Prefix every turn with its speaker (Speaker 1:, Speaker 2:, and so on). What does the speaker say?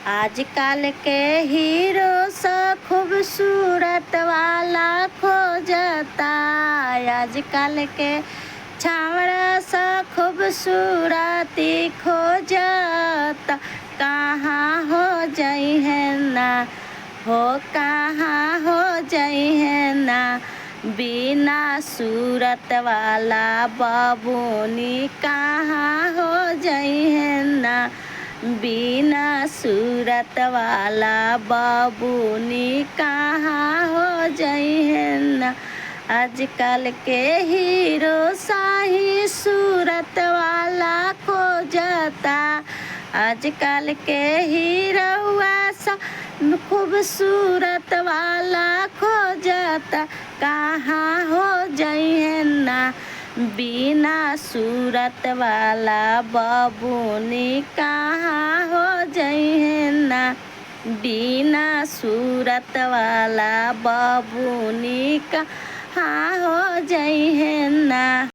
Speaker 1: आजकल के हीरो सा खूबसूरत वाला खोजता। आजकल के छावड़ा सा खूबसूरती खोजता। कहाँ हो जाई है ना हो, कहाँ हो जाई है ना बिना सूरत वाला बाबूनी। कहाँ हो जाई है ना बिना सूरत वाला बाबूनी। कहाँ हो जाई है ना आजकल के हीरो शाही सूरत वाला खोजता। आजकल के हीरोआ सा खूबसूरत वाला खोजता। कहाँ हो जाई है ना बिना सूरत वाला बाबूनी। कहाँ हो जाई है ना बिना सूरत वाला बाबूनी। कहाँ हो जाई है ना।